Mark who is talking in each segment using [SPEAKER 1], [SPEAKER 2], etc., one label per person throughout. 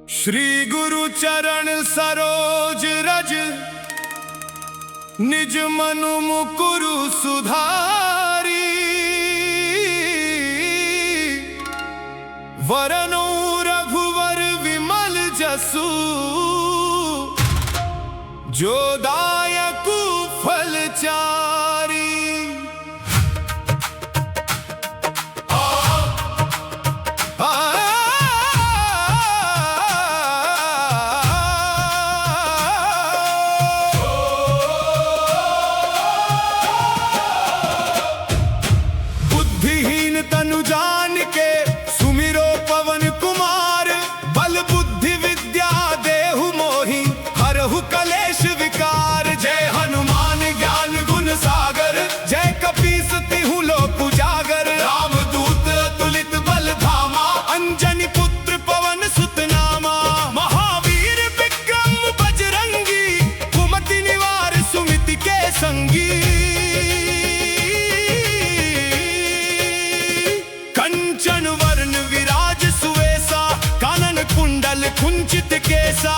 [SPEAKER 1] श्री गुरु चरण सरोज रज, निज मनु मुकुरु सुधारी। वरनु रघुवर विमल जसु, जो दायकु फल चारी। बुद्धिहीन तनु जान के सुमिरो पवन कुमार, बल बुद्धि विद्या देहु मोहि हरहु कलेश विकार। जय हनुमान ज्ञान गुण सागर, जय कपीस तिहु लोक उजागर। राम दूत अतुलित बल धामा, अंजनी पुत्र पवन सुत नामा। महावीर विक्रम बजरंगी, कुमति निवार सुमति के संगी। कंचन वर्ण विराज सुवेसा, कानन कुंडल कुंचित केसा।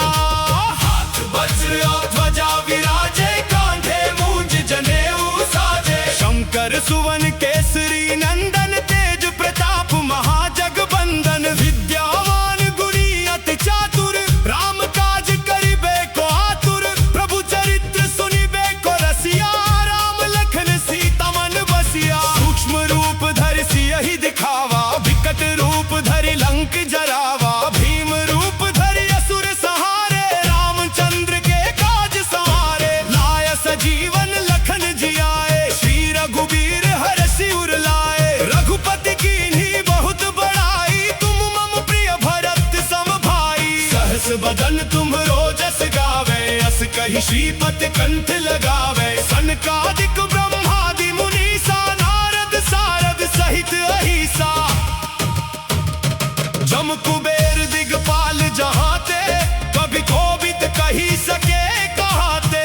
[SPEAKER 1] हाथ वज्र और ध्वजा विराजे, कांधे मूंज जनेऊ साजे। शंकर सुवन केसरी नंदन, तेज प्रताप महाजगबंदन। विद्यावान गुणी अति चातुर, राम काज करिबे को आतुर। प्रभु चरित्र सुनिबे को रसिया, राम लखन सीता मन बसिया। सूक्ष्म रूप धरि सियहि दिखावा, विकट रूप धरि लंक जरावा। भीम रूप धरि असुर सहारे, रामचंद्र के काज सवारे। लाय सजीवन लखन जियाए, श्री रघुबीर हरषि उर लाए। रघुपति कीन्ही बहुत बड़ाई, तुम मम प्रिय भरत सम भाई। सहस बदन तुम रोजस गावे, अस कहि श्रीपति कंठ लगावे। सनकादिक ब्रह्मादि मुनीसा, नारद सारद सहित अहिसा। जम कुबेर दिगपाल जहाते, कभी कोविद कही सके कहाते।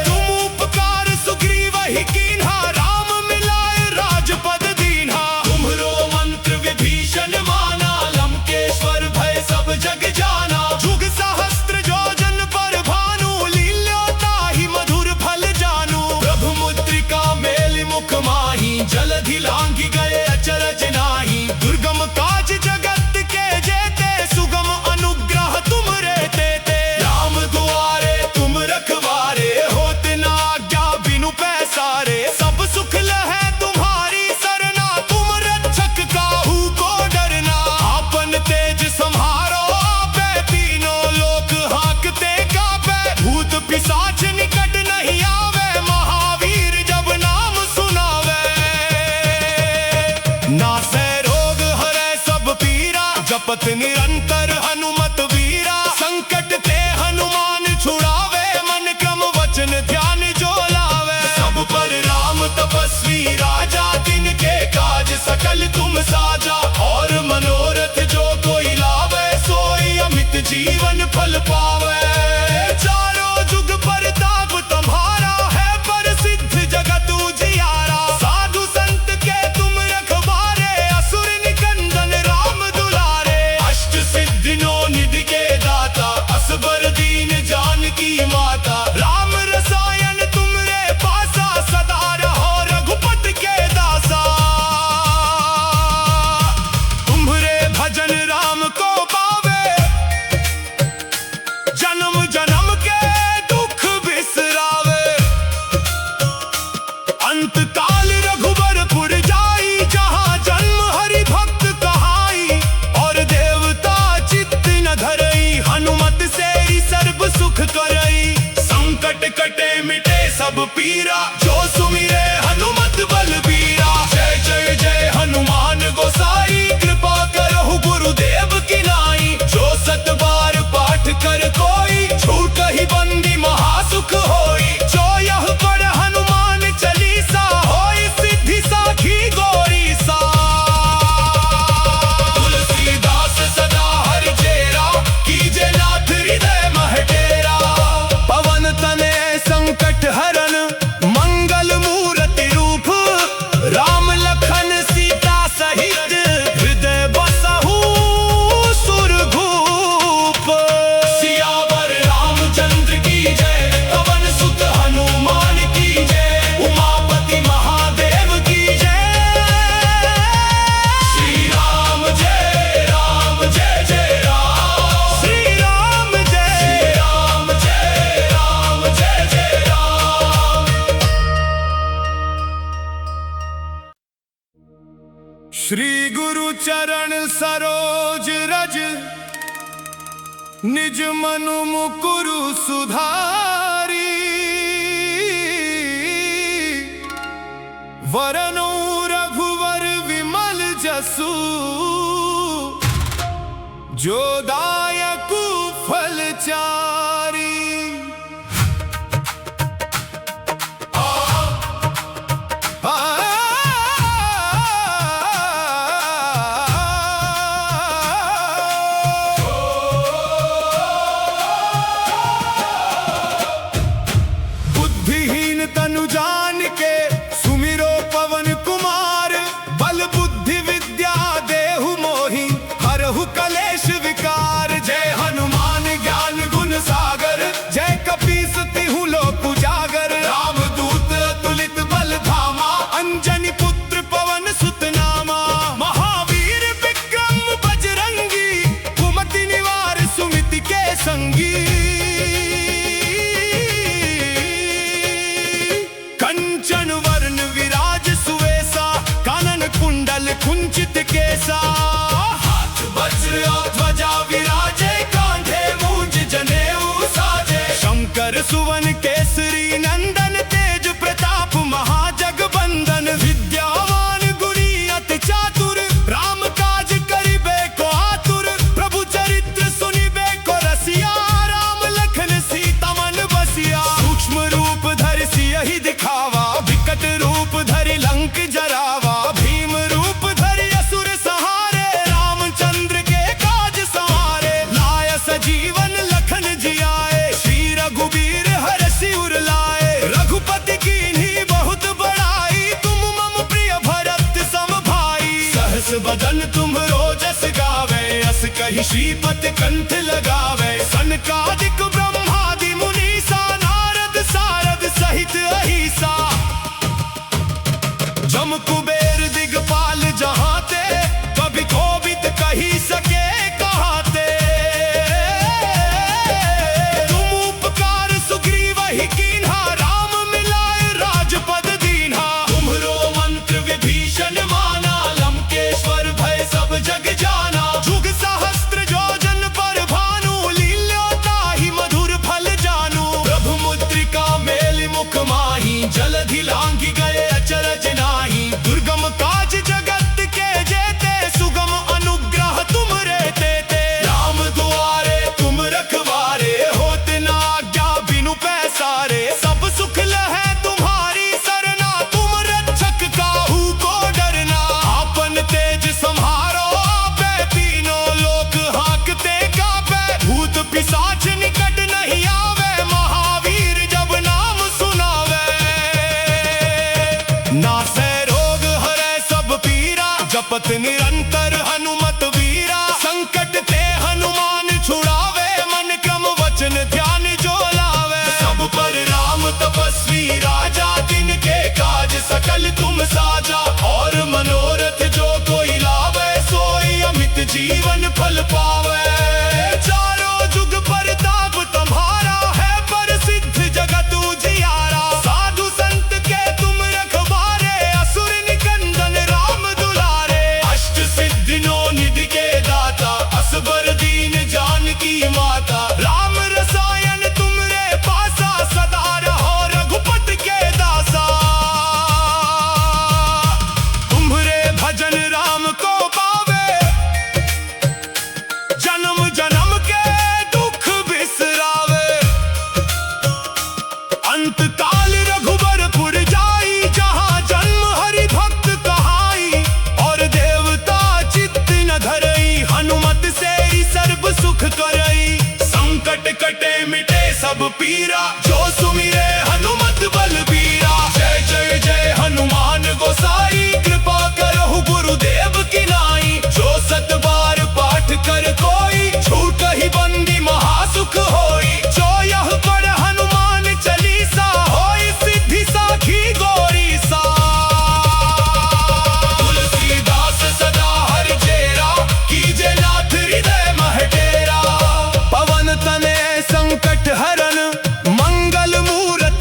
[SPEAKER 1] तुम उपकार सुग्रीव ही कीन्हा, राम मिलाए राजपद दीन्हा। तुम्हरो मंत्र विभीषण माना, लंकेश्वर भय सब जग जाना। जुग सहस्त्र योजन पर भानु, लील्योताहि मधुर फल जानू। प्रभु मुद्रिका मेलि मुख माहि, जलधि लांघि गए अचरज नाही। दुर्गम काज जगत के जेते, सुगम अनुग्रह तुमरे तेते। राम दुआरे तुम रखवारे, होत न आज्ञा बिनु पैसारे। सब सुख लहै तुम्हारी सरना, तुम रक्षक काहू को डरना। आपन तेज सम्हारो आपे, तीनों लोक हांकते कापे। भूत पिशाच निकट नहीं आवे, महावीर जब नाम सुनावे। नासै रोग हरै सब पीरा, जपत निरंतर हनुमत वीरा। संकट ते हनुमान छुड़ावे, मन क्रम वचन ध्यान जो लावे। सब पर राम तपस्वी राजा, तिनके काज सकल तुम साजा। और मनोरथ जो कोई लावे, सोई अमित जीवन फल पावे। चारों जुग परताप तुम्हारा है, प्रसिद्ध जगत उजियारा। साधु संत के तुम रखवारे, असुर निकंदन राम दुलारे। अष्ट सिद्धि नौ निधि के दाता, असबर दीन जानकी माता। राम रसायन तुमरे पासा, सदा रहो रघुपति के दासा। तुम्हरे भजन राम को पावे, जन्म जन्म के दुख बिसरावे। अंत काल रघुबरपुर जाई, जहाँ जन्म हरि भक्त कहाई। और देवता चित्त न धरई, हनुमत से ही सर्व सुख करई। संकट कटे मिटे सब पीरा, जो सुमिरे हनुमत बलबीरा। जय जय जय हनुमान गोसाई, कृपा करहु गुरुदेव की नाई। जो सत बार पाठ कर कोई, छूट ही बंदी महासुख होई। जो यह पढ़ हनुमान चालीसा, होई सिद्धि साखी गौरी सा। तुलसीदास सदा हरि चेरा, कीजे नाथ हृदय मह डेरा। पवन तनय संकट हरन, मंगल श्री गुरु चरण सरोज रज निज मनु मुकुरु सुधारी। वरनु रघुवर विमल जसु जो दायक फलचारी। बुद्धिहीन तनु जान के सुमिरो पवन कुमार। बल बुद्धि विद्या देहु मोहि हरहु कलेश विकार। जय हनुमान ज्ञान गुण सागर जय कपीस तिहु लोक उजागर। राम दूत अतुलित बल धामा अंजनी पुत्र पवन सुत नामा। महावीर विक्रम बजरंगी कुमति निवार सुमिति के संगी। कंचन वर्ण विराज सुवेसा कानन कुंडल कुंचित केसा। हाथ वज्र और ध्वजा विराजे कांधे मूंज जनेऊ साजे। शंकर सुवन केसरी नंदन तेज प्रताप महाजगबंदन। विद्यावान गुणी अति चातुर राम काज करिबे को आतुर। प्रभु चरित्र सुनिबे को रसिया राम लखन सीता मन बसिया। सूक्ष्म रूप धरि सियहि दिखावा विकट रूप धरि लंक जरावा। भीम रूप धरि असुर सहारे रामचंद्र के काज सवारे। लाय सजीवन लखन जियाए श्री रघुबीर हरषि उर लाए। रघुपति कीन्ही बहुत बड़ाई तुम मम प्रिय भरत सम भाई। सहस बदन तुम रोजस गावे अस कहि श्रीपति कंठ लगावे। सनकादिक ब्रह्मादि मुनीसा नारद सारद सहित अहिसा। जम कुबेर दिगपाल जहाते कभी कोविद कही सके कहाते। तुम उपकार सुग्रीव ही कीन्हा राम मिलाए राजपद दीन्हा। तुम्हरो मंत्र विभीषण माना लंकेश्वर भय सब जग जाना। जुग सहस्त्र योजन पर भानु लील्यो ताहि मधुर फल जानू। प्रभु मुद्रिका मेलि मुख माहि जलधि लांघि गए अचरज नाही। दुर्गम काज जगत के जेते सुगम अनुग्रह तुमरे तेते। राम दुआरे तुम रखवारे होत न आज्ञा बिनु पैसारे। सब सुख लहै तुम्हारी सरना तुम रक्षक काहू को डरना। आपन तेज सम्हारो आपे तीनों लोक हांकते कापे। भूत पिशाच निकट नहीं आवे महावीर जब नाम सुनावे। नासै रोग हरै सब पीरा जपत निरंतर हनुमत वीरा। संकट ते हनुमान छुड़ावे मन क्रम वचन ध्यान जो लावे। सब पर राम तपस्वी राजा जिनके काज सकल तुम साजा। और मनोरथ जो कोई लावे सोई अमित जीवन फल पावे। चारों जुग परताप तुम्हारा है प्रसिद्ध जगत उजियारा। साधु संत के तुम रखवारे असुर निकंदन राम दुलारे। अष्ट सिद्धि नौ निधि के दाता असबर दीन जानकी माता। राम रसायन तुमरे पासा सदा रहो रघुपति के दासा। तुम्हरे भजन राम को पावे जन्म जन्म के दुख बिसरावे। अंत काल रघुबरपुर जाई जहाँ जन्म हरि भक्त कहाई। और देवता चित्त न धरई हनुमत से ही सर्व सुख करई। संकट कटे मिटे सब पीरा जो सुमिरे हनुमत बलबीरा। जय जय जय हनुमान गोसाई कृपा करहु गुरुदेव की नाई। जो सत बार पाठ कर कोई छूटहि बंदी महासुख होई। जो यह पढ़ हनुमान चालीसा होई सिद्धि साखी गौरी सा। तुलसीदास सदा हरि चेरा कीजे नाथ हृदय मह डेरा। पवन तनय संकट हरन मंगल मूरत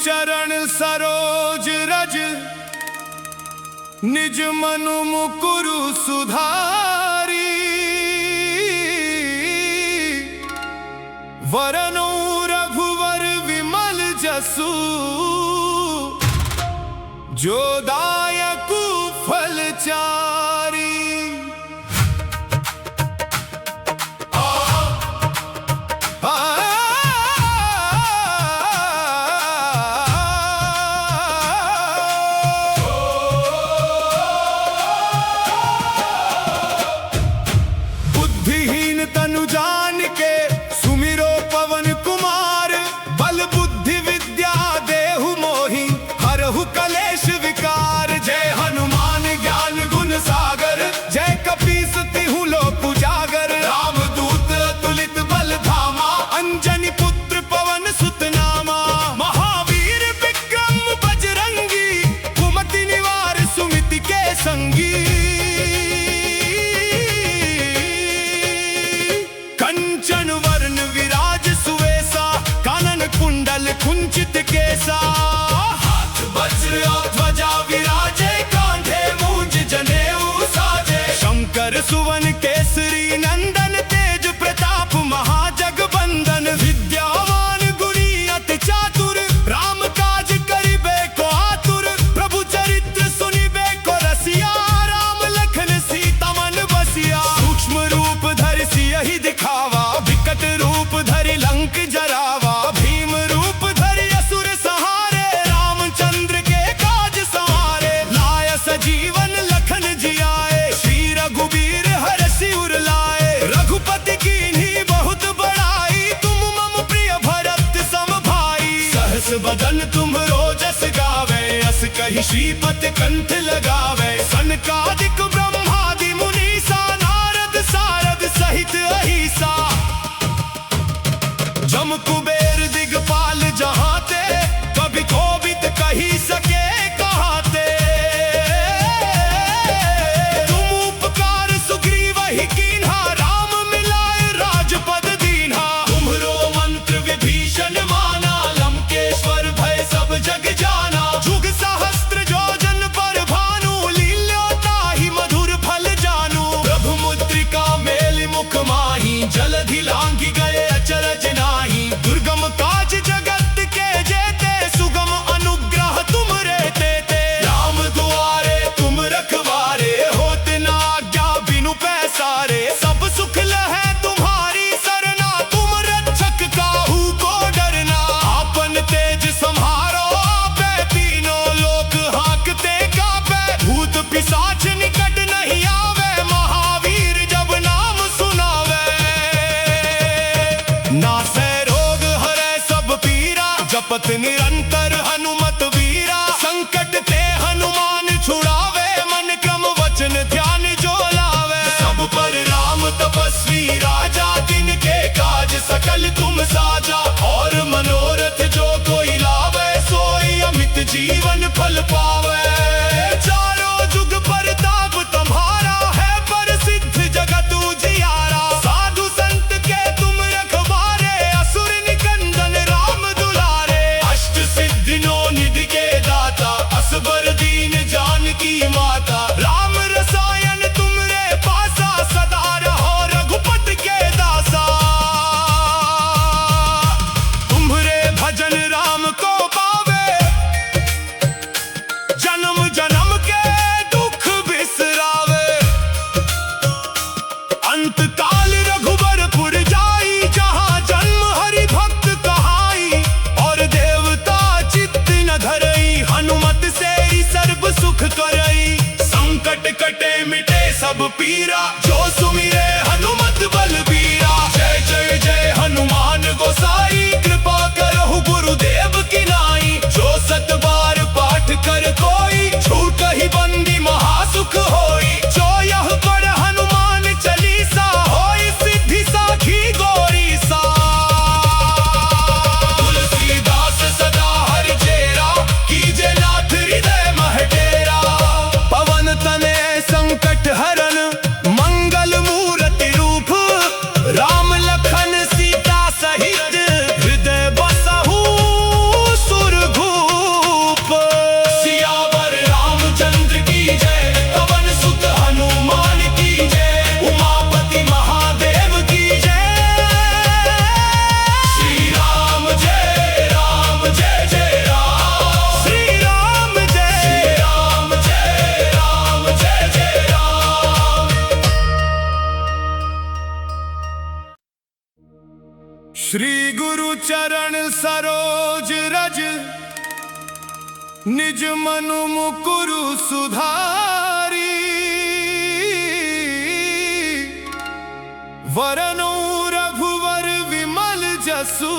[SPEAKER 1] चरण सरोज रज निज मनु मुकुरु सुधारी। वरनु रघुवर विमल जसु जो दायकु फलचारी। बुद्धिहीन तनु जान के सुमिरो पवन कुमार। बल बुद्धि विद्या देहु मोहि हरहु कलेश विकार। जय हनुमान ज्ञान गुण सागर जय कपीस तिहु लोक उजागर। राम दूत तुलित बल धामा अंजनी पुत्र पवन सुत नामा। महावीर विक्रम बजरंगी कुमति निवार सुमिति के संगी। कंचन वरण विराज सुवेसा कानन कुंडल कुंचित केसा। हाथ वज्र और ध्वजा विराजे कांधे मूंज जनेऊ साजे। शंकर सुवन केसरी नंदन तेज प्रताप महाजगबंदन। विद्यावान गुणी अति चातुर राम काज करिबे को आतुर। प्रभु चरित्र सुनिबे को रसिया राम लखन सीता मन बसिया। सूक्ष्म रूप धरि सियहि दिखावा विकट रूप धरि लंक जरावा। भीम रूप धरि असुर सहारे रामचंद्र के काज सवारे। लाय सजीवन लखन जियाए श्री रघुबीर हरषि उर लाए। रघुपति कीन्ही बहुत बड़ाई तुम मम प्रिय भरत सम भाई। सहस बदन तुम रोजस गावे अस कहि श्रीपति कंठ लगावे। सनकादिक ब्रह्मादि मुनीसा नारद सारद सहित अहिसा। जम कुबेर दिगपाल जहाते कभी कोविद कही सके कहाते। तुम उपकार सुग्रीव ही कीन्हा राम मिलाए राजपद दीन्हा। तुम्हरो मंत्र विभीषण माना लंकेश्वर भय सब जग जाना। जुग सहस्त्र जोजन पर भानु लील्योताहि मधुर फल जानू। प्रभु मुद्रिका मेलि मुख माहि जलधि लांघि गए अचरज नाही। दुर्गम काज जगत के जेते सुगम अनुग्रह तुम रे देते। राम दुआरे तुम रखवारे होत न आज्ञा बिनु पैसारे। सब सुख लहै तुम्हारी सरना तुम रक्षक काहू को डरना। आपन तेज सम्हारो आपे तीनों लोक हांकते कापे। भूत पिशाच निकट नहीं आवे महावीर जब नाम सुनावे। नासै रोग हरै सब पीरा जपत निरंतर हनुमत वीरा। संकट ते हनुमान छुड़ावे मन क्रम वचन ध्यान जो लावे। सब पर राम तपस्वी राजा तिनके काज सकल तुम साजा। और मनोरथ जो कोई लावे सोई अमित जीवन फल पावे। चारों जुग परताप तुम्हारा है प्रसिद्ध जगत उजियारा। साधु संत के तुम रखवारे असुर निकंदन राम दुलारे। अष्ट सिद्धि नौ निधि के दाता असबर दीन जानकी माता। राम रसायन तुमरे पासा सदा रहो रघुपति के दासा। तुम्हरे भजन राम को पावे जन्म जन्म के दुख बिसरावे। अंत काल रघुबरपुर जाई जहाँ जन्म हरि भक्त कहाई। और देवता चित्त न धरई हनुमत से सर्व सुख करई। संकट कटे मिटे सब पीरा जो सुमिरे हनुमत बलबीरा। जय जय जय हनुमान गोसाई कृपा करहु गुरुदेव की नाई। जो सत बार पाठ कर कोई छूट ही बंदी महासुख होई। जो यह पढ़ हनुमान चालीसा होई सिद्धि साखी गौरी सा। तुलसीदास सदा हरि चेरा कीजे नाथ हृदय मह डेरा। पवन तनय संकट हरन मंगल श्री गुरु चरण सरोज रज, निज मनु मुकुरु सुधारी। वरनु रघुवर विमल जसु,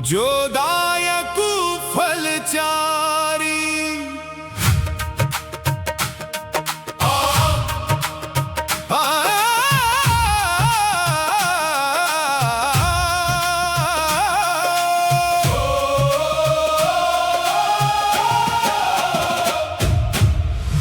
[SPEAKER 1] जो दायकु फल चारी।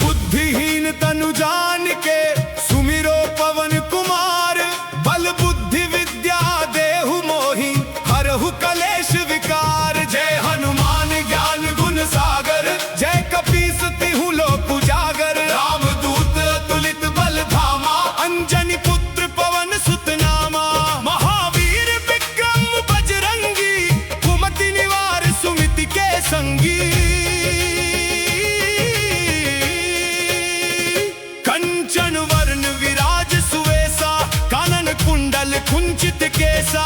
[SPEAKER 1] बुद्धिहीन तनु जान के सुमिरो पवन कुमार, बल बुद्धि विद्या देहु मोहि हरहु कलेश विकार। जय हनुमान ज्ञान गुण सागर, जय कपीस तिहु लोक उजागर। राम दूत अतुलित बल धामा, अंजनी पुत्र पवन सुत नामा। महावीर विक्रम बजरंगी, कुमति निवार सुमति के संगी। कंचन वर्ण विराज सुवेसा, कानन कुंडल कुंचित केसा।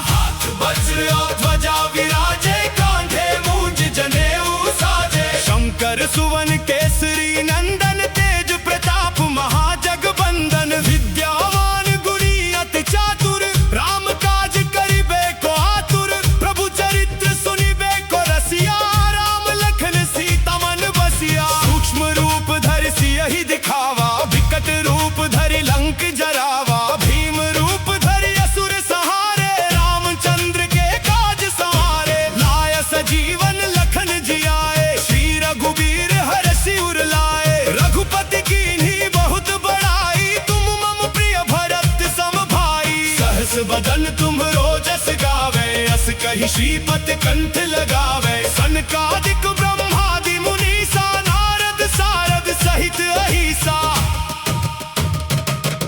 [SPEAKER 1] हाथ वज्र और ध्वजा विराजे, कांधे मूंज जनेऊ साजे। शंकर सुवन केसरी नंदन, तेज प्रताप महाजगबंदन। विद्यावान गुणी अति चातुर, राम काज करिबे को आतुर। प्रभु चरित्र सुनिबे को रसिया, राम लखन सीता मन बसिया। सूक्ष्म रूप धरि सियहि दिखावा, विकट रूप धरि लंक जरावा। भीम रूप धरि असुर सहारे, रामचंद्र के काज सवारे। लाय सजीवन लखन जियाए, श्री रघुबीर हरषि उर लाए। रघुपति कीन्ही बहुत बड़ाई, तुम मम प्रिय भरत सम भाई। सहस बदन तुम रोजस गावे, अस कहि श्रीपति कंठ लगावे। सनकादिक ब्रह्मादि मुनीसा, नारद सारद सहित अहिसा।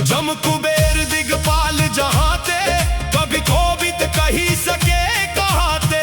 [SPEAKER 1] जम कुबेर दिगपाल जहाते, कभी कोविद कही सके कहाते।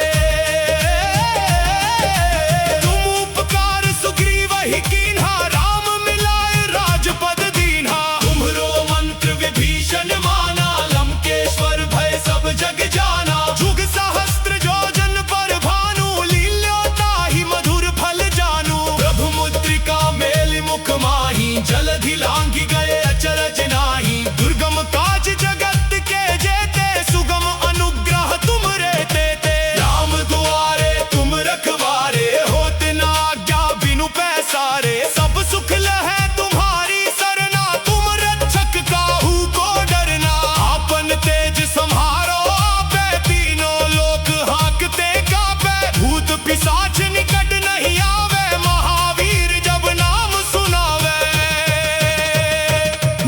[SPEAKER 1] तुम उपकार सुग्रीव ही कीन्हा, राम मिलाए राजपद दीन्हा। तुम्हरो मंत्र विभीषण माना, लंकेश्वर भय सब जग जाना। जुग सहस्त्र योजन पर भानु, लील्योताहि मधुर फल जानू। प्रभु मुद्रिका मेलि मुख माहि, जलधि लांघि गए अचरज नाही। दुर्गम काज जगत के जेते, सुगम अनुग्रह तुमरे तेते। राम दुआरे तुम रखवारे, होत न आज्ञा बिनु पैसारे। सब सुख लहै तुम्हारी सरना, तुम रक्षक काहू को डरना। आपन तेज सम्हारो आपे, तीनों लोक हांकते कापे। भूत पिशाच निकट नहीं आवे, महावीर जब नाम सुनावे।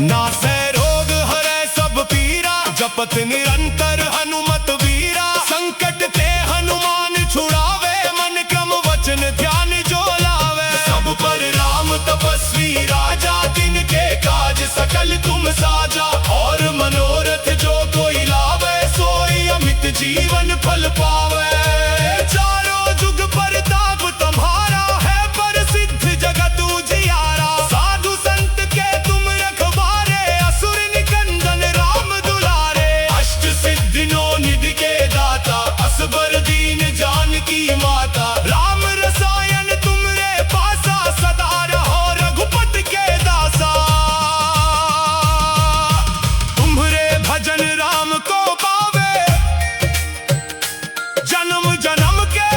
[SPEAKER 1] नासै रोग हरै सब पीरा, जपत निरंतर हनुमत वीरा। संकट ते हनुमान छुड़ावे, मन क्रम वचन ध्यान जो लावे। सब पर राम तपस्वी राजा, तिनके काज सकल तुम साजा। और मनोरथ जो कोई लावे, सोई अमित जीवन फल पावे। चारों जुग परताप तुम्हारा है, प्रसिद्ध जगत उजियारा। साधु संत के तुम रखवारे, असुर निकंदन राम दुलारे। अष्ट सिद्धि नौ निधि के दाता, असबर दीन जानकी माता। राम रसायन तुमरे पासा, सदा रहो रघुपति के दासा। तुम्हरे भजन राम को पावे, जन्म जन्म के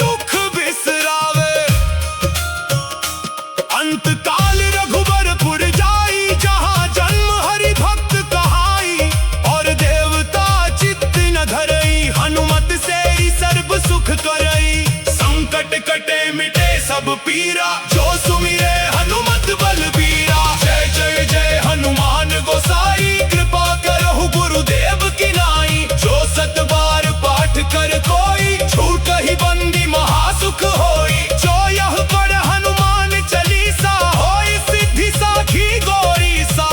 [SPEAKER 1] दुख बिसरावे। अंत काल रघुबरपुर जाई, जहाँ जन्म हरि भक्त कहाई। और देवता चित्त न धरई, हनुमत से ही सर्व सुख करई। संकट कटे मिटे सब पीरा, जो सुमिरे हनुमत बलबीरा। जय जय जय हनुमान गोसाई, कृपा करहु गुरुदेव की नाई। जो सत बार पाठ कर कोई, छूट ही बंदी महासुख होई। जो यह पढ़ हनुमान चालीसा, होई सिद्धि साखी गौरी सा।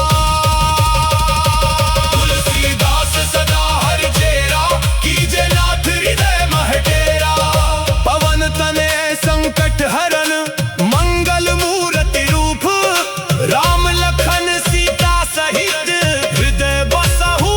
[SPEAKER 1] तुलसीदास सदा हर चेरा, कीजे नाथ हृदय मह डेरा। पवन तने संकट हरन, मंगल मूर्ति रूप। राम लखन सीता सहित, हृदय बसहु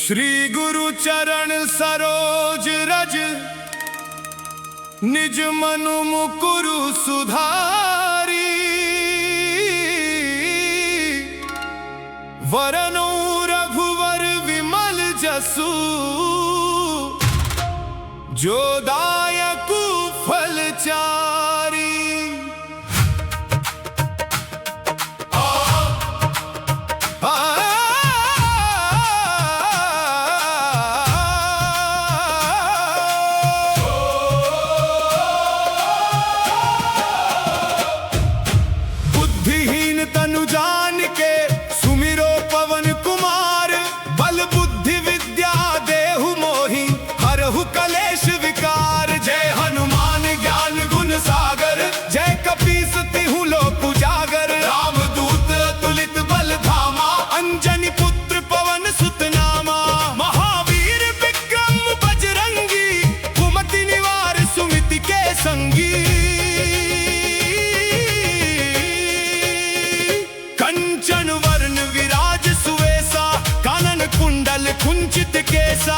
[SPEAKER 1] श्री गुरु चरण सरोज रज निज मनु मुकुरु सुधारी। वरनु रघुवर विमल जसु जो दायकु फलचारी। बुद्धिहीन तनु जान के सुमिरो पवन कुमार। बल बुद्धि विद्या देहु मोहि हरहु कलेश विकार। जय हनुमान ज्ञान गुण सागर जय कपीस तिहु लोक उजागर। राम दूत अतुलित बल धामा अंजनी पुत्र पवन सुत नामा। महावीर विक्रम बजरंगी कुमति निवार सुमिति के संगी। कंचन वर्ण विराज सुवेसा कानन कुंडल कुंचित केसा।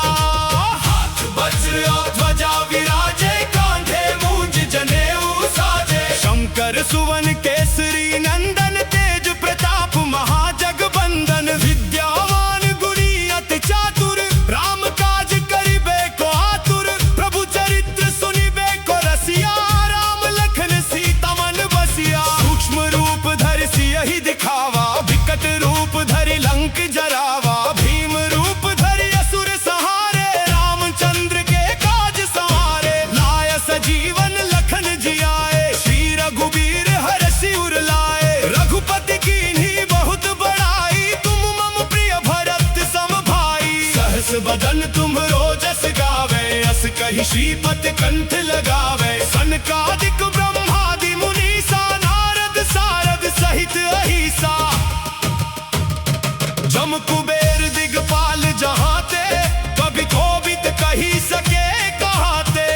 [SPEAKER 1] हाथ वज्र और ध्वजा विराजे कांधे मूंज जनेऊ साजे। शंकर सुवन केसरी नंदन तेज प्रताप महाजगबंदन। विद्यावान गुणी अति चातुर राम काज करिबे को आतुर। प्रभु चरित्र सुनिबे को रसिया राम लखन सीता मन बसिया। सूक्ष्म रूप धरि सियहि दिखावा विकट रूप धरि लंक जरावा। भीम रूप धरि असुर सहारे रामचंद्र के काज सवारे। लाय सजीवन लखन जियाए श्री रघुबीर हरषि उर लाए। रघुपति कीन्ही बहुत बड़ाई तुम मम प्रिय भरत सम भाई। सहस बदन तुम रोजस गावे अस कहि श्रीपति कंठ लगावे। सनकादिक ब्रह्मादि मुनीसा नारद सारद सहित अहिसा। जम कुबेर दिगपाल जहाते कभी कोविद कही सके कहाते।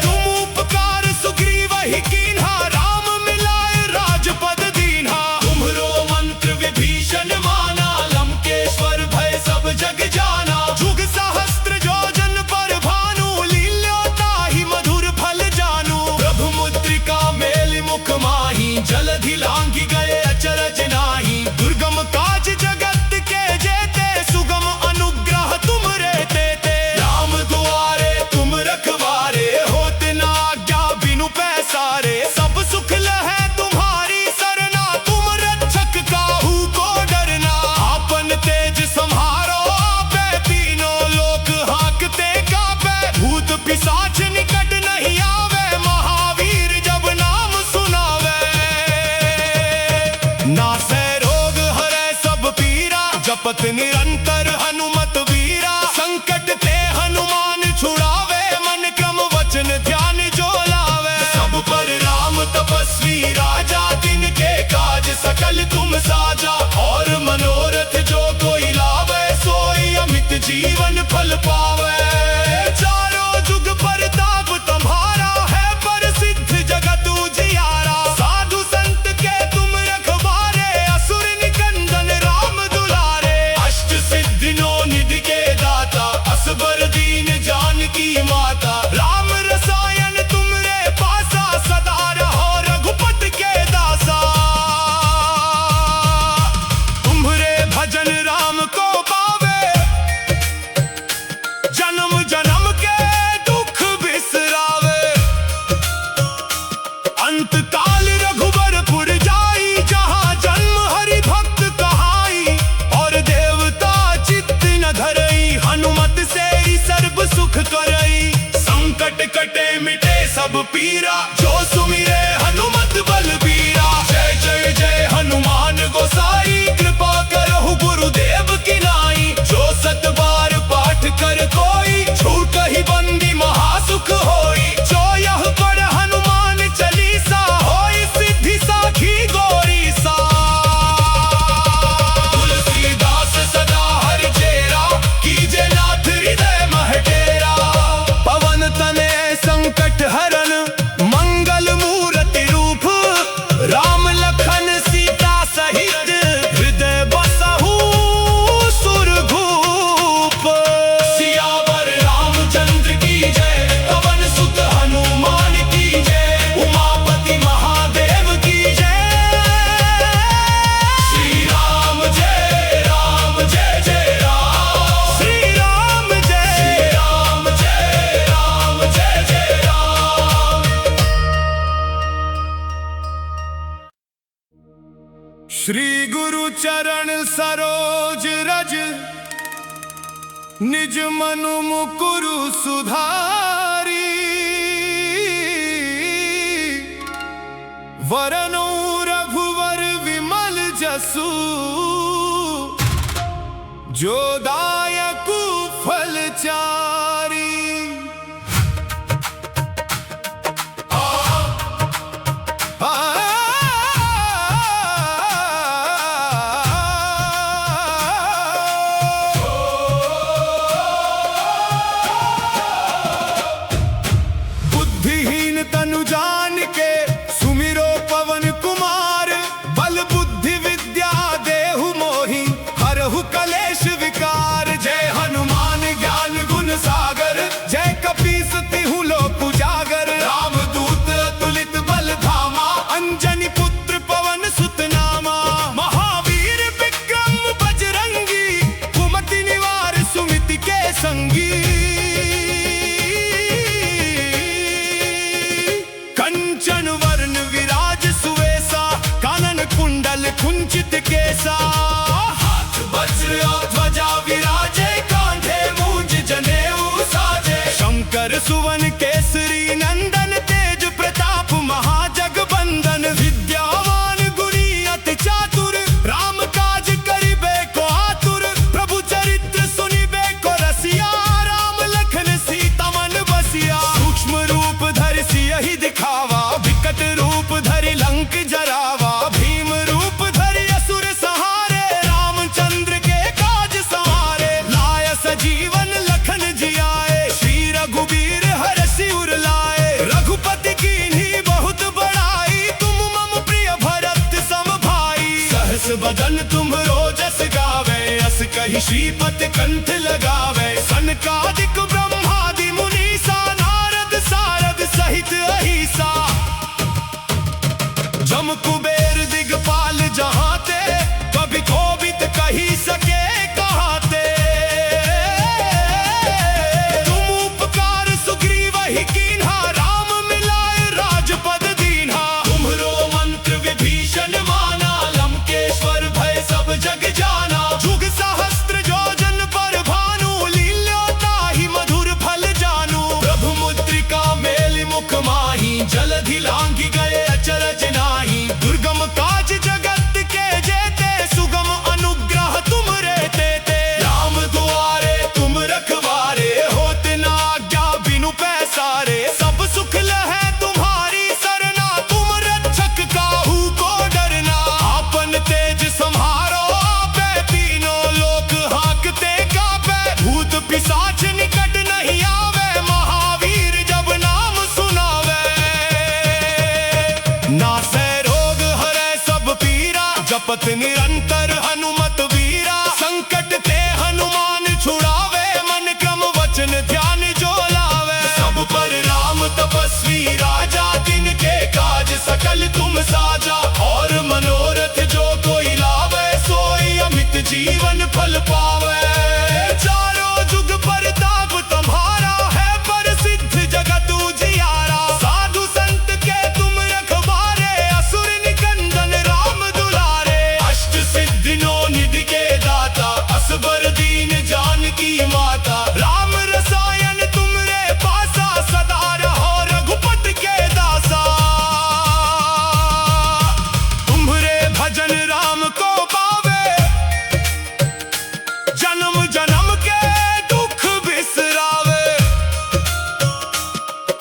[SPEAKER 1] तुम उपकार सुग्रीव ही कीन्हा राम मिलाए राजपद दीन्हा। तुम्हरो मंत्र विभीषण माना लंकेश्वर भय सब जग जाना। जुग सहस्त्र योजन पर भानु लील्यो ताहि मधुर फल जानू। प्रभु मुद्रिका मेलि मुख माहि जलधि लांघि गए अचरज नाही। दुर्गम काज जगत के जेते सुगम अनुग्रह तुमरे तेते। राम दुआरे तुम रखवारे होत न आज्ञा बिनु पैसारे। सब सुख लहै तुम्हारी सरना तुम रक्षक काहू को डरना। आपन तेज सम्हारो आपे तीनों लोक हांकते कापे। भूत पिशाच निकट नहीं आवे महावीर जब नाम सुनावे। नासै रोग हरै सब पीरा जपत निरंतर हनुमत वीरा। संकट ते हनुमान छुड़ावे मन क्रम वचन ध्यान जो लावे। सब पर राम तपस्वी राजा तिनके काज सकल तुम साजा। और मनोरथ जो कोई लावे सोई अमित जीवन फल पावे। चारों जुग परताप तुम्हारा है प्रसिद्ध जगत उजियारा। साधु संत के तुम रखवारे असुर निकंदन राम दुलारे। अष्ट सिद्धि नौ निधि के दाता असबर दीन जानकी माता। राम रसायन तुमरे पासा सदा रहो रघुपति के दासा। तुम्हरे भजन राम को पावे जन्म जन्म के दुख बिसरावे। अंत काल रघुबरपुर जाई जहाँ जन्म हरि भक्त कहाई। और देवता चित्त न धरई हनुमत से ही सर्व सुख करई। संकट कटे मिटे सब पीरा जो सुमिरे हनुमत बलबीरा। जय जय जय हनुमान गोसाई कृपा करहु गुरुदेव की नाई। जो सत बार पाठ कर कोई छूट ही बंदी महासुख होई। जो यह पढ़ हनुमान चालीसा होई सिद्धि साखी गौरी सा। तुलसीदास सदा हरि चेरा कीजे नाथ हृदय मह डेरा। पवन तनय संकट हरन मंगल श्री गुरु चरण सरोज रज, निज मनु मुकुरु सुधारी। वरनु रघुवर विमल जसु, जो दायकु फल चारी। बुद्धिहीन तनु जान के सुमिरो पवन कुमार, बल बुद्धि विद्या देहु मोहि हरहु कलेश विकार। जय हनुमान ज्ञान गुण सागर, जय कपीस तिहु लोक उजागर। रामदूत अतुलित बल धामा, अंजनी पुत्र पवन सुत नामा। महावीर विक्रम बजरंगी, कुमति निवार सुमिति के संगी। कंचन वरण विराज सुवेसा, कानन कुंडल कुंचित केसा। हाथ वज्र और ध्वजा विराजे, कांधे मूंज जनेऊ साजे। शंकर सुवन केसरी नंदन, तेज प्रताप महाजगबंदन। विद्यावान गुणी अति चातुर, राम काज करिबे को आतुर। प्रभु चरित्र सुनिबे को रसिया, राम लखन सीता मन बसिया। सूक्ष्म रूप धरि सियहि दिखावा, विकट रूप धरि लंक जरावा। भीम रूप धरि असुर सहारे, रामचंद्र के काज सवारे। लाय सजीवन लखन जियाए, श्री रघुबीर हरषि उर लाए। रघुपति कीन्ही बहुत बड़ाई, तुम मम प्रिय भरत सम भाई। सहस बदन तुम्हरो जस गावे, अस कहि श्रीपति कंठ लगावे। सनकादिक ब्रह्मादि मुनीसा, नारद सारद सहित अहिसा। जम कुबेर दिगपाल जहाते, कभी कोबिद कही सके कहाते। तुम उपकार सुग्रीव ही कीन्हा, राम मिलाए राजपद दीन्हा। तुम्हरो मंत्र विभीषण माना, लंकेश्वर भय सब जग जाना। जुग सहस्त्र योजन पर भानु, लील्योताहि मधुर फल जानू। प्रभु मुद्रिका मेलि मुख माहि, जलधि लांघि गए अचरज नाही। दुर्गम काज जगत के जेते, सुगम अनुग्रह तुमरे तेते। राम दुआरे तुम रखवारे, होत न आज्ञा बिनु पैसारे। सब सुख लहै तुम्हारी सरना, तुम रक्षक काहू को डरना। आपन तेज सम्हारो आपे, तीनों लोक हांकते कापे। भूत पिशाच निकट नहीं आवे, महावीर जब नाम सुनावे। नासै रोग हरै सब पीरा, जपत निरंतर हनुमत वीरा। संकट ते हनुमान छुड़ावे, मन क्रम वचन ध्यान जो लावे। सब पर राम तपस्वी राजा, तिनके काज सकल तुम साजा। और मनोरथ जो कोई लावे, सोई अमित जीवन फल पावे। चारों जुग परताप तुम्हारा, है प्रसिद्ध जगत उजियारा। साधु संत के तुम रखवारे, असुर निकंदन राम दुलारे। अष्ट सिद्धि नौ निधि के दाता, असबर दीन जानकी माता। राम रसायन तुमरे पासा, सदा रहो रघुपति के दासा। तुम्हरे भजन राम को पावे, जन्म जन्म के दुख बिसरावे।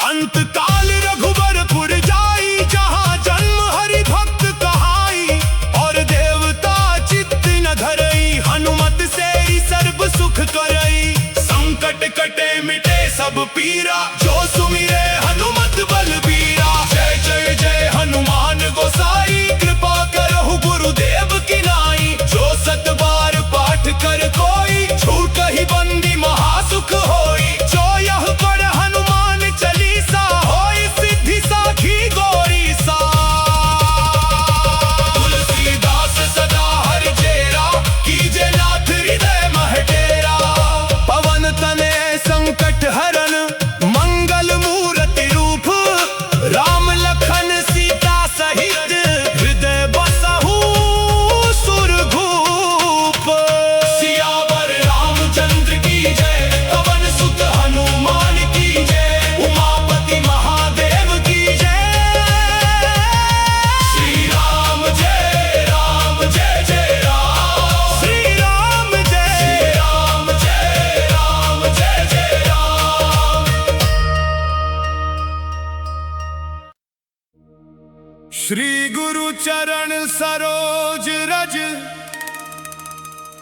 [SPEAKER 1] अंत काल रघुबरपुर जाई, जहाँ जन्म हरि भक्त कहाई। और देवता चित्त न धरई, हनुमत से ही सर्व सुख करई। संकट कटे मिटे सब पीरा, जो सुमिरे हनुमत बलबीरा। जय जय जय हनुमान गोसाई, कृपा करहु गुरुदेव की नाई। जो सत बार पाठ कर कोई, छूट ही बंदी महासुख होई। जो यह पढ़ हनुमान चालीसा, होई सिद्धि साखी गौरी सा। तुलसीदास सदा हरि चेरा, कीजे नाथ हृदय मह डेरा। पवन तनय संकट हरन, मंगल चरण सरोज रज,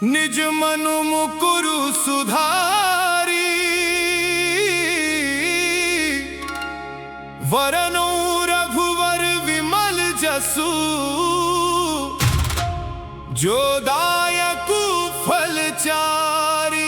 [SPEAKER 1] निज मनु मुकुरु सुधारी। वरनु रघुवर विमल जसु, जो दायकु फल चारी।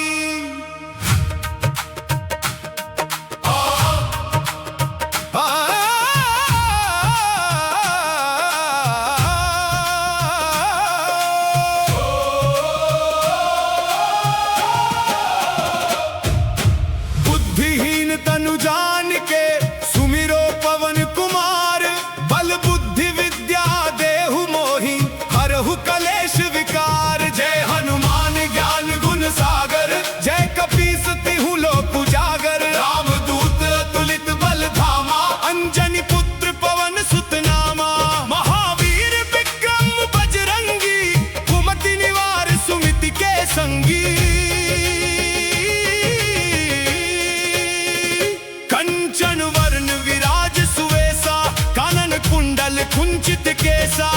[SPEAKER 1] बुद्धिहीन तनु जान के सुमिरो पवन कुमार, बल बुद्धि विद्या देहु मोहि हरहु कलेश विकार। जय हनुमान ज्ञान गुण सागर, जय कपीस तिहु लोक उजागर। रामदूत अतुलित बल धामा, अंजनी पुत्र पवन सुत नामा। महावीर विक्रम बजरंगी, कुमति निवार सुमति के संगी। कंचन वर्ण विराज सुवेसा, कानन कुंडल कुंचित केसा।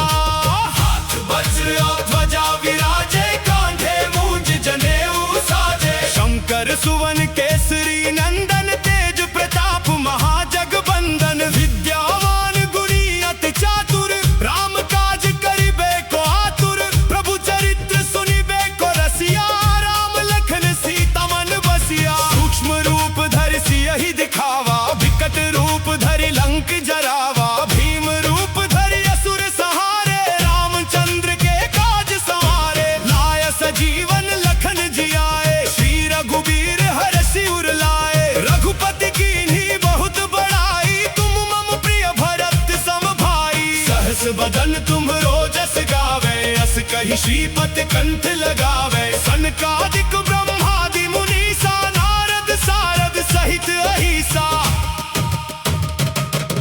[SPEAKER 1] हाथ वज्र और ध्वजा विराजे, कांधे मूंज जनेऊ साजे। शंकर सुवन केसरी नंदन, तेज प्रताप महाजगबंदन। विद्यावान गुणी अति चातुर, राम काज करिबे को आतुर। प्रभु चरित्र सुनिबे को रसिया, राम लखन सीता मन बसिया। सूक्ष्म रूप धरि सियहि दिखावा, विकट रूप धरि लंक जरावा। भीम रूप धरि असुर सहारे, रामचंद्र के काज सवारे। लाय सजीवन लखन जियाए, श्री रघुबीर हरषि उर लाए। रघुपति कीन्ही बहुत बड़ाई, तुम मम प्रिय भरत सम भाई। सहस बदन तुम रोजस गावे, अस कहि श्रीपति कंठ लगावे। सनकादिक ब्रह्मादि मुनीसा, नारद सारद सहित अहिसा।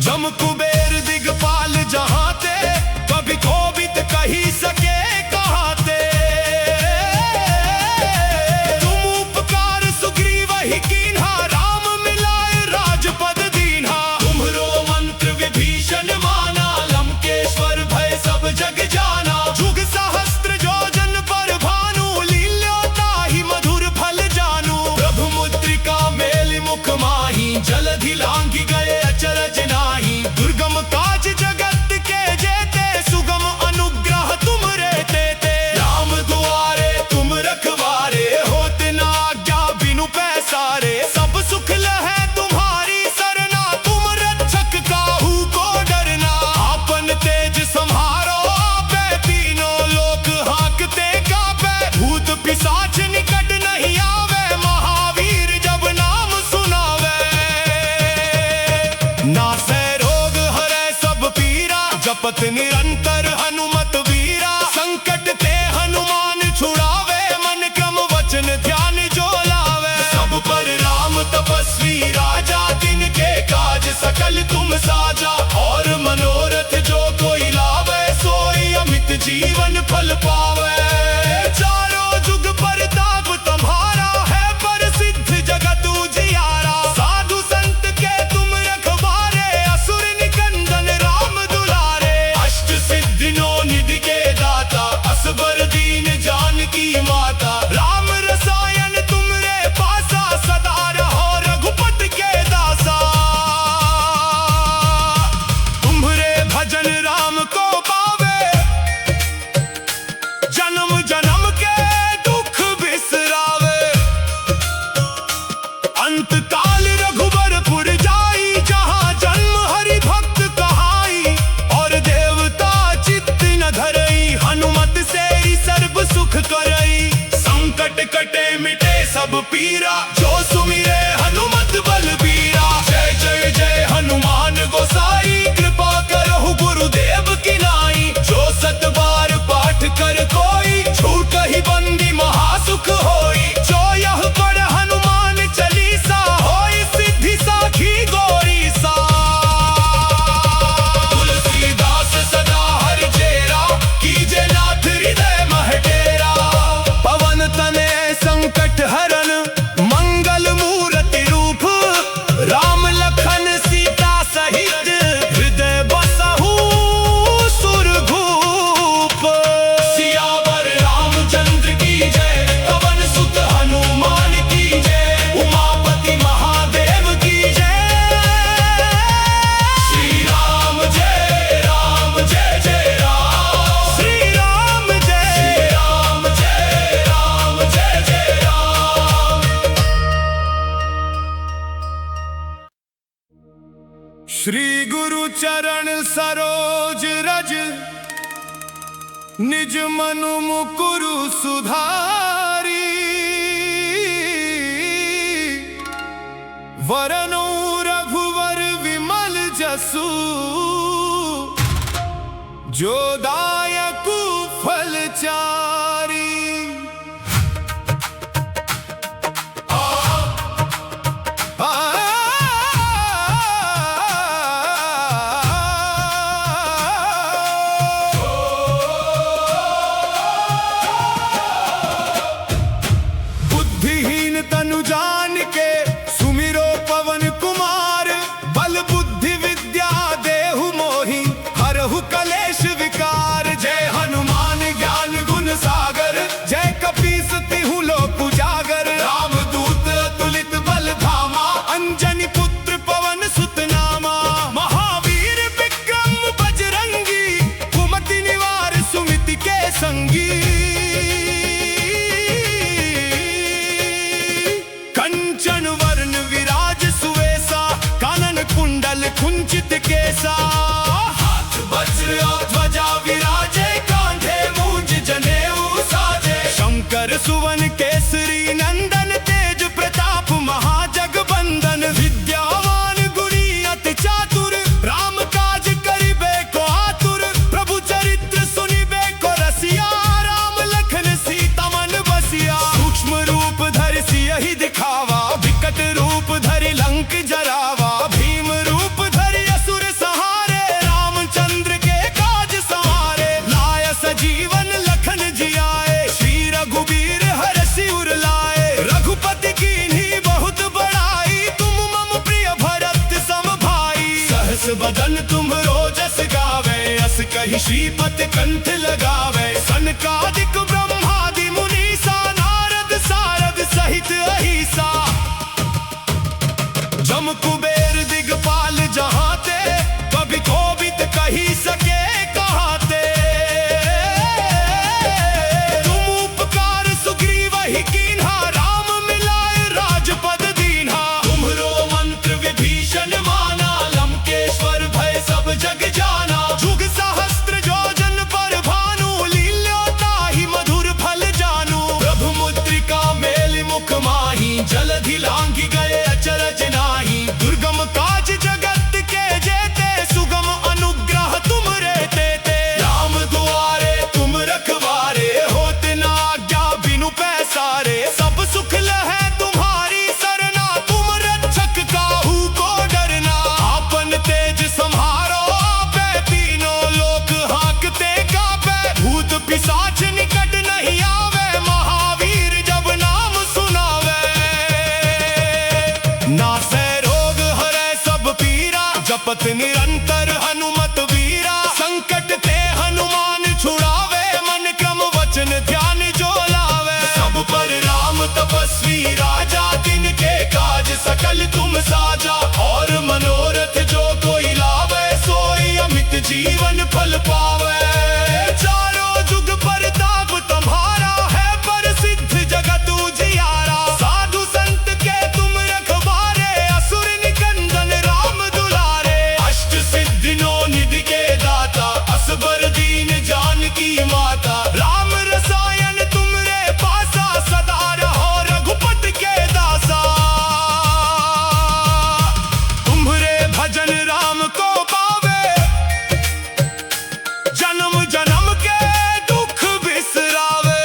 [SPEAKER 1] जम कुबेर दिगपाल जहाते, कभी कोबिद कही सके कहाते। तुम उपकार सुग्रीव ही कीन्हा, राम मिलाए राजपद दीन्हा। तुम्हरो मंत्र विभीषण माना, लंकेश्वर भय सब जग जाना। जुग सहस्त्र योजन पर भानु, लील्योताहि मधुर फल जानू। प्रभु मुद्रिका मेलि मुख माहि, जलधि लांघि गए अचरज नाही। दुर्गम काज जगत के जेते, सुगम अनुग्रह तुमरे तेते। राम दुआरे तुम रखवारे, होत न आज्ञा बिनु पैसारे। सब सुख लहै तुम्हारी सरना, तुम रक्षक काहू को डरना। आपन तेज सम्हारो आपे, तीनों लोक हांकते कापे। भूत पिशाच निकट नहीं आवे, महावीर जब नाम सुनावे। नासै रोग हरै सब पीरा, जपत निरंतर हनुमत वीरा। संकट ते हनुमान छुड़ावे, मन क्रम वचन ध्यान जो लावे। सब पर राम तपस्वी राजा, तिनके काज सकल तुम साजा। और मनोरथ जो कोई लावे, सोई अमित जीवन फल पावे। चारों जुग परताप तुम्हारा, है प्रसिद्ध जगत उजियारा। साधु संत के तुम रखवारे, असुर निकंदन राम दुलारे। अष्ट सिद्धि नौ निधि के दाता, असबर दीन जानकी माता। राम रसायन तुमरे पासा, सदा रहो रघुपति के दासा। तुम्हरे भजन राम को पावे, जन्म जन्म के दुख बिसरावे। अंत काल रघुबरपुर जाई, जहाँ जन्म हरि भक्त कहाई। और देवता चित्त न धरई, हनुमत से सर्व सुख करई। संकट कटे मिटे सब पीरा, जो सुमिरे हनुमत बलबीरा। जय जय जय हनुमान गोसाई, कृपा करहु गुरुदेव की नाई। जो सत बार पाठ कर कोई, छूट ही बंदी महासुख होई। जो यह पढ़ हनुमान चालीसा, होई सिद्धि साखी गौरी सा। तुलसीदास सदा हर चेरा, कीजे नाथ हृदय मह डेरा। पवन तनय संकट हरन, मंगल चरण सरोज रज, निज मनु मुकुरु सुधारी। वरनु रघुवर विमल जसु, जो दायकु फलचारी। बुद्धिहीन तनु जान के सुमिरो पवन कुमार, बल बुद्धि विद्या देहु मोहि हरहु कलेश विकार। जय हनुमान ज्ञान गुण सागर, जय कपीस तिहु लोक उजागर। रामदूत अतुलित बल धामा, अंजनी पुत्र पवन सुत नामा। महावीर विक्रम बजरंगी, कुमति निवार सुमति के संगी। कंचन वर्ण विराज सुवेसा, कानन कुंडल कुंचित केसा। हाथ वज्र और ध्वजा विराजे, कांधे मूंज जनेऊ साजे। शंकर सुवन केसरी नंदन, तेज प्रताप महाजगबंदन। विद्यावान गुणी अति चातुर, राम काज करिबे को आतुर। प्रभु चरित्र सुनिबे को रसिया, राम लखन सीता मन बसिया। सूक्ष्म रूप धरि सियहि दिखावा, विकट रूप धरि लंक जरावा। भीम रूप धरि असुर सहारे, रामचंद्र के काज सवारे। लाय सजीवन लखन जियाए, श्री रघुबीर हरषि उर लाए। रघुपति कीन्ही बहुत बड़ाई, तुम मम प्रिय भरत सम भाई। सहस बदन तुम रोजस गावे, अस कहि श्रीपति कंठ लगावे। सनकादिक ब्रह्मादि मुनीसा, नारद सारद सहित अहिसा। जम कुबेर दिगपाल जहाते, कभी कोबिद कही सके कहाते। तुम उपकार सुग्रीव ही कीन्हा, राम मिलाए राजपद दीन्हा। तुम्हरो मंत्र विभीषण माना, लंकेश्वर भय सब जग जाना। जुग सहस्त्र योजन पर भानु, लील्यो ताहि मधुर फल जानू। प्रभु मुद्रिका मेलि मुख माहि, जलधि लांघि गए अचरज नाही। दुर्गम काज जगत के जेते, सुगम अनुग्रह तुमरे तेते। राम दुआरे तुम रखवारे, होत न आज्ञा बिनु पैसारे। सब सुख लहै तुम्हारी सरना, तुम रक्षक काहू को डरना। आपन तेज सम्हारो आपे, तीनों लोक हांकते कापे। भूत पिशाच निकट नहीं आवे, महावीर जब नाम सुनावे। नासै रोग हरै सब पीरा, जपत निरंतर हनुमत वीरा। संकट ते हनुमान छुड़ावे, मन क्रम वचन ध्यान जो लावे। सब पर राम तपस्वी राजा, तिनके काज सकल तुम साजा। और मनोरथ जो कोई लावे, सोई अमित जीवन फल पावे। चारों जुग परताप तुम्हारा है, प्रसिद्ध जगत उजियारा। साधु संत के तुम रखवारे, असुर निकंदन राम दुलारे। अष्ट सिद्धि नौ निधि के दाता, असबर दीन जानकी माता। राम रसायन तुमरे पासा, सदा रहो रघुपति के दासा। तुम्हरे भजन राम को पावे, जन्म जन्म के दुख बिसरावे।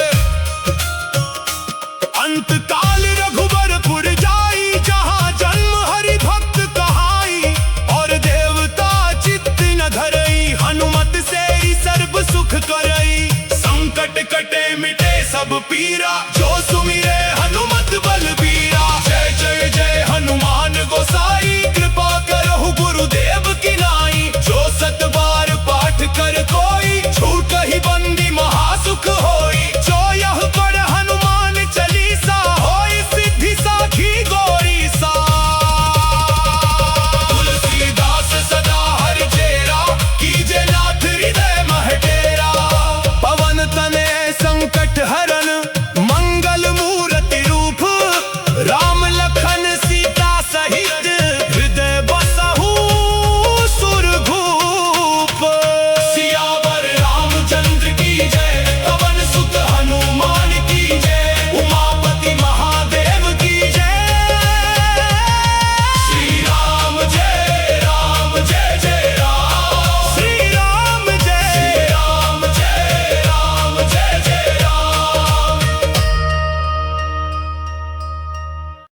[SPEAKER 1] अंत काल रघुबरपुर जाई, जहाँ जन्म हरि भक्त कहाई। और देवता चित्त न धरई, हनुमत से ही सर्व सुख करई। संकट कटे मिटे सब पीरा, जो सुमिरे हनुमत बल